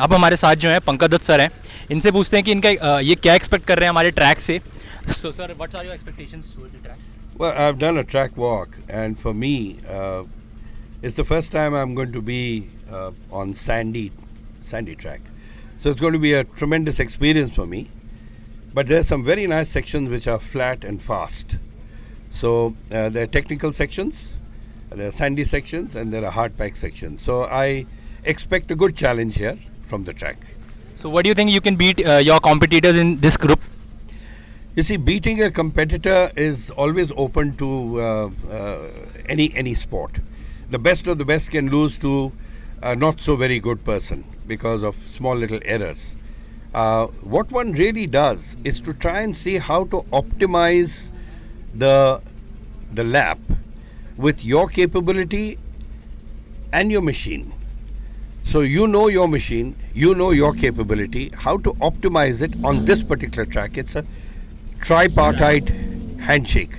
अब हमारे साथ जो हैं पंकज दत्त सर हैं, इनसे पूछते हैं कि इनका ये क्या एक्सपेक्ट कर रहे हैं हमारे ट्रैक से. So sir, what's are your expectations toward the track? Well, I've done a track walk, and for me, it's the first time I'm going to be on sandy track. So it's going to be a tremendous experience for me. But there are some very nice sections which are flat and fast. So there are technical sections, there are sandy sections, and there are hard pack sections. So I expect a good challenge here from the track. So what do you think you can beat your competitors in this group? You see, beating a competitor is always open to any sport. The best of the best can lose to a not so very good person because of small little errors. What one really does is to try and see how to optimize the lap with your capability and your machine. So you know your machine, you know your capability, how to optimize it on this particular track. It's a tripartite handshake.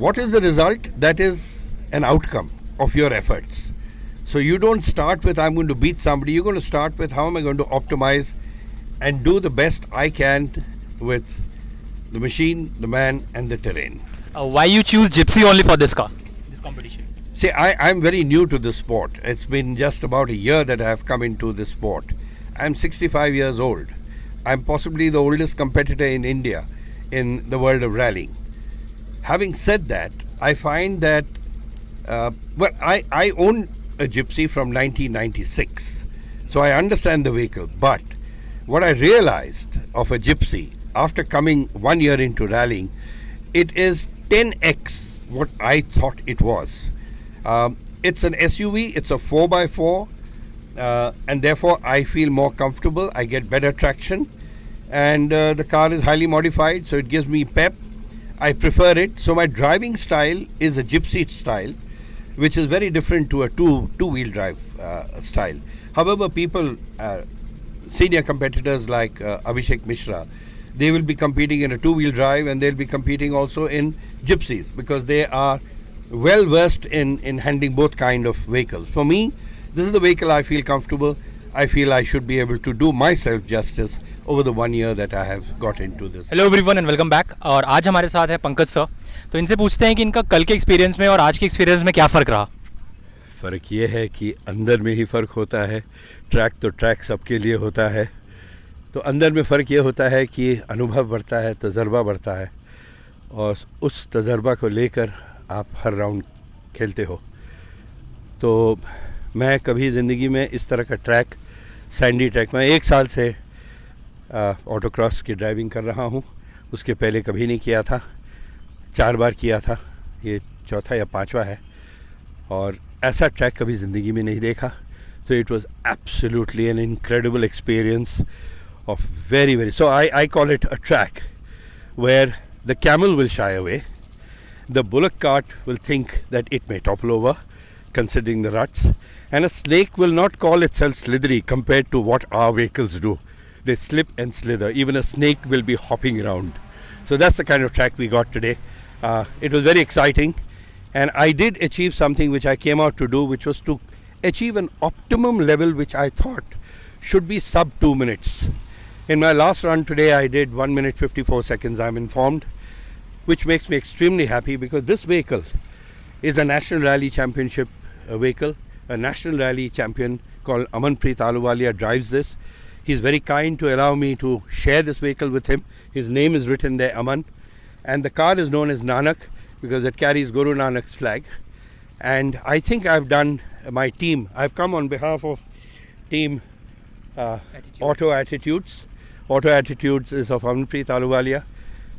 What is the result? That is an outcome of your efforts. So you don't start with I'm going to beat somebody. You're going to start with how am I going to optimize and do the best I can with the machine, the man and the terrain. Why you choose Gypsy only for this car, this competition? See, I'm very new to this sport. It's been just about a year that I have come into this sport. I'm 65 years old. I'm possibly the oldest competitor in India in the world of rallying. Having said that, I find that, I own a Gypsy from 1996. So I understand the vehicle. But what I realized of a Gypsy after coming 1 year into rallying, it is 10x what I thought it was. It's an SUV, it's a 4x4, and therefore I feel more comfortable, I get better traction, and the car is highly modified, so it gives me pep. I prefer it. So my driving style is a Gypsy style, which is very different to a two-wheel drive style. However, people, senior competitors like Abhishek Mishra, they will be competing in a two-wheel drive, and they'll be competing also in Gypsies because they are well versed in handling both kind of vehicles. For me, this is the vehicle I feel comfortable. I feel I should be able to do myself justice over the 1 year that I have got into this. Hello everyone and welcome back. और आज हमारे साथ है Pankaj sir. तो इनसे पूछते हैं कि इनका कल के एक्सपीरियंस में और आज के एक्सपीरियंस में क्या फ़र्क रहा. फ़र्क ये है कि अंदर में ही फ़र्क होता है. ट्रैक तो ट्रैक सबके लिए होता है. तो अंदर में फ़र्क ये होता है कि अनुभव बढ़ता है, तजर्बा बढ़ता है, और उस तजर्बा को लेकर आप हर राउंड खेलते हो. तो मैं कभी ज़िंदगी में इस तरह का ट्रैक, सैंडी ट्रैक, मैं 1 साल से ऑटोक्रॉस की ड्राइविंग कर रहा हूँ. उसके पहले कभी नहीं किया था. 4 बार किया था, ये चौथा या 5वां है, और ऐसा ट्रैक कभी ज़िंदगी में नहीं देखा. So it was absolutely an incredible experience of very, so I call it a track where the camel will shy away, the bullock cart will think that it may topple over considering the ruts, and a snake will not call itself slithery compared to what our vehicles do. They slip and slither. Even a snake will be hopping around. So that's the kind of track we got today. It was very exciting, and I did achieve something which I came out to do, which was to achieve an optimum level which I thought should be sub 2 minutes. In my last run today, I did 1 minute 54 seconds, I'm informed, which makes me extremely happy because this vehicle is a National Rally Championship vehicle. A National Rally champion called Amanpreet Ahluwalia drives this. He's very kind to allow me to share this vehicle with him. His name is written there, Aman. And the car is known as Nanak because it carries Guru Nanak's flag. And I think I've done my team. I've come on behalf of team Auto Attitudes. Auto Attitudes is of Amanpreet Ahluwalia.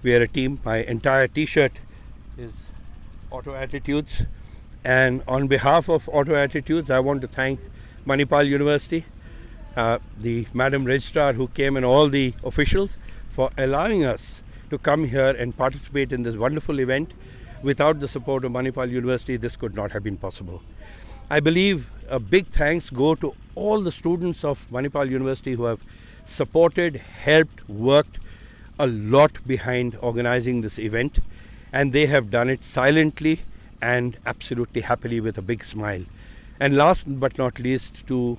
We are a team. My entire t-shirt is Auto Attitudes. And on behalf of Auto Attitudes, I want to thank Manipal University, the Madam Registrar who came, and all the officials for allowing us to come here and participate in this wonderful event. without the support of Manipal University, this could not have been possible. I believe a big thanks go to all the students of Manipal University who have supported, helped, worked a lot behind organizing this event, and they have done it silently and absolutely happily with a big smile. And last but not least to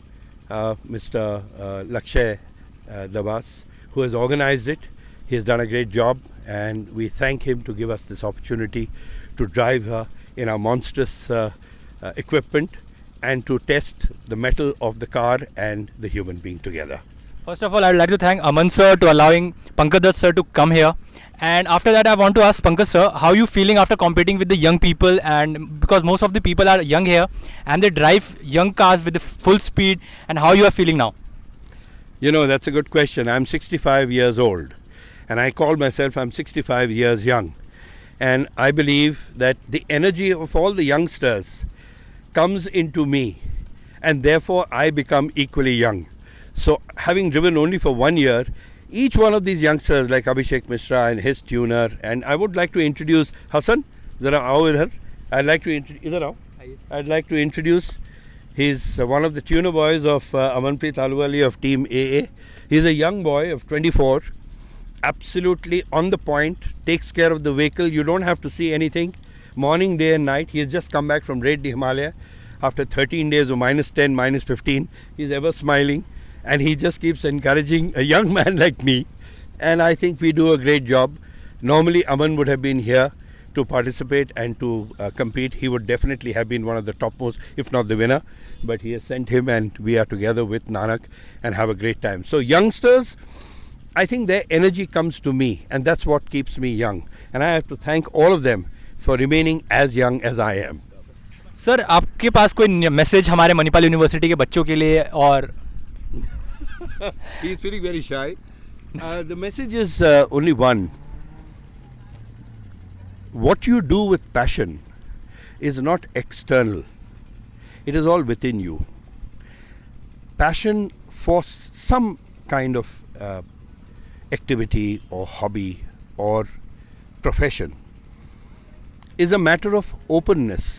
Mr. Lakshay Dabas, who has organized it. He has done a great job, and we thank him to give us this opportunity to drive in our monstrous equipment and to test the mettle of the car and the human being together. First of all, I would like to thank Aman sir to allowing Pankaj Dutt sir to come here. And after that, I want to ask Pankaj sir, how are you feeling after competing with the young people? And because most of the people are young here and they drive young cars with the full speed, and how you are feeling now? You know, that's a good question. I'm 65 years old, and I call myself I'm 65 years young. And I believe that the energy of all the youngsters comes into me, and therefore I become equally young. So having driven only for 1 year, each one of these youngsters like Abhishek Mishra and his tuner, and I would like to introduce Hassan. Zara aao idhar. I'd like to introduce he's one of the tuner boys of Amanpreet Aluwali of Team AA. He's a young boy of 24, absolutely on the point, takes care of the vehicle. You don't have to see anything, morning, day and night. He has just come back from Red Himalaya after 13 days of -10, -15. He's ever smiling, and he just keeps encouraging a young man like me, and I think we do a great job. Normally Aman would have been here to participate and to compete. He would definitely have been one of the topmost, if not the winner, but he has sent him, and we are together with Nanak and have a great time. So youngsters, I think their energy comes to me, and that's what keeps me young, and I have to thank all of them for remaining as young as I am. Sir, आपके पास कोई message हमारे Manipal university के बच्चों के लिए? और He is feeling very shy. The message is only one. What you do with passion is not external. It is all within you. Passion for some kind of activity or hobby or profession is a matter of openness.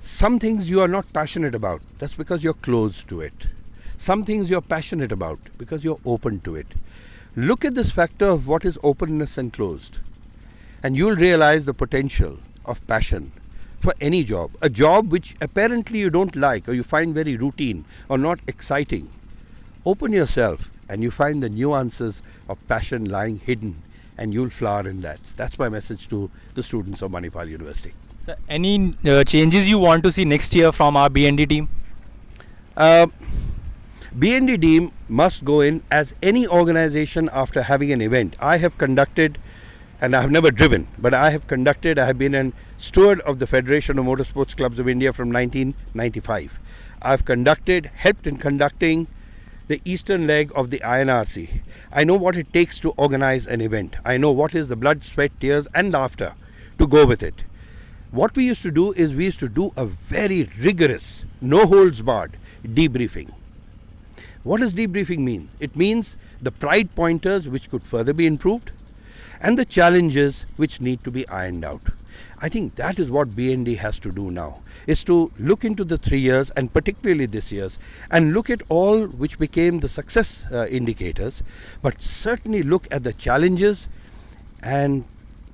Some things you are not passionate about. That's because you're closed to it. Some things you're passionate about because you're open to it. Look at this factor of what is openness and closed, and you'll realize the potential of passion for any job. A job which apparently you don't like or you find very routine or not exciting. Open yourself and you find the nuances of passion lying hidden, and you'll flower in that. That's my message to the students of Manipal University. sir, any changes you want to see next year from our BND team? BND team must go in as any organization after having an event. I have conducted, and I have never driven, but I have conducted, I have been a steward of the Federation of Motorsports Clubs of India from 1995. I've conducted, helped in conducting the eastern leg of the INRC. I know what it takes to organize an event. I know what is the blood, sweat, tears and laughter to go with it. What we used to do is we used to do a very rigorous, no holds barred debriefing. What does debriefing mean? It means the pride pointers which could further be improved and the challenges which need to be ironed out. I think that is what BND has to do now, is to look into the 3 years and particularly this year's, and look at all which became the success indicators, but certainly look at the challenges and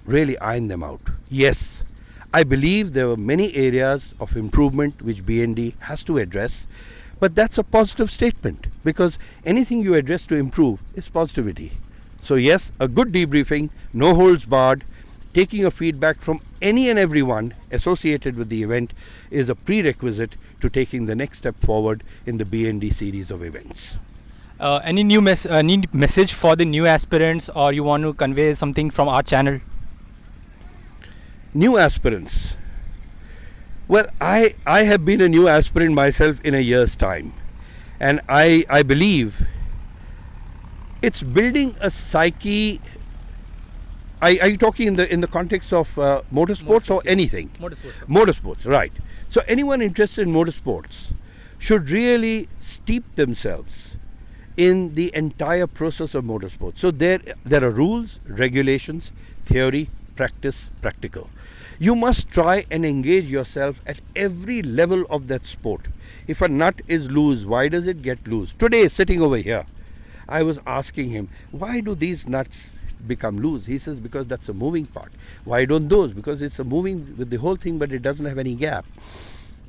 really iron them out. Yes, I believe there were many areas of improvement which BND has to address, but that's a positive statement, because anything you address to improve is positivity. So yes, a good debriefing, no holds barred, taking a feedback from any and everyone associated with the event is a prerequisite to taking the next step forward in the BND series of events. Any new message for the new aspirants, or you want to convey something from our channel? New aspirants. Well, I have been a new aspirant myself in a year's time, and I believe it's building a psyche. Are you talking in the context of motorsports or anything? Motorsports. Motorsports, right. So anyone interested in motorsports should really steep themselves in the entire process of motorsports. So there are rules, regulations, theory, practice, practical. You must try and engage yourself at every level of that sport. If a nut is loose, why does it get loose? Today, sitting over here, I was asking him, why do these nuts become loose? He says, because that's a moving part. Why don't those? Because it's a moving with the whole thing, but it doesn't have any gap.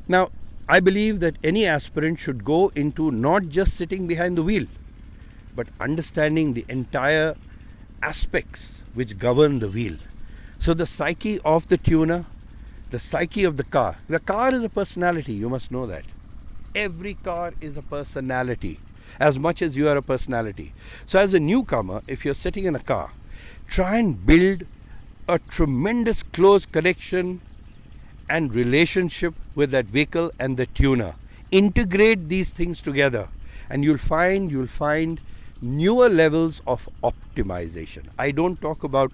Now, I believe that any aspirant should go into not just sitting behind the wheel, but understanding the entire aspects which govern the wheel. So the psyche of the tuner, the psyche of the car. The car is a personality, you must know that. Every car is a personality, as much as you are a personality. So as a newcomer, if you're sitting in a car, try and build a tremendous close connection and relationship with that vehicle and the tuner. Integrate these things together, and you'll find newer levels of optimization. I don't talk about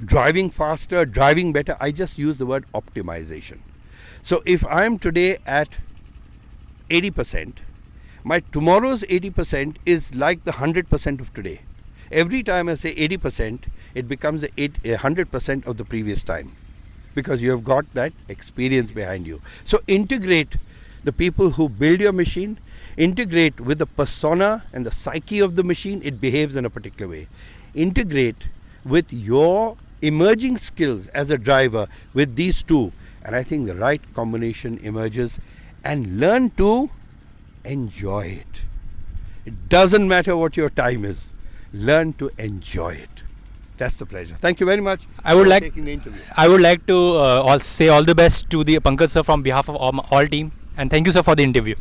driving faster, driving better. I just use the word optimization. So if I'm today at 80%, my tomorrow's 80% is like the 100% of today. Every time I say 80%, it becomes 100% of the previous time, because you have got that experience behind you. So integrate the people who build your machine, integrate with the persona and the psyche of the machine. It behaves in a particular way. Integrate with your emerging skills as a driver with these two, and I think the right combination emerges. And learn to enjoy it. It doesn't matter what your time is. Learn to enjoy it. That's the pleasure. Thank you very much. I would like taking the interview. I would like to say all the best to the Pankaj sir from behalf of all team, and thank you sir for the interview.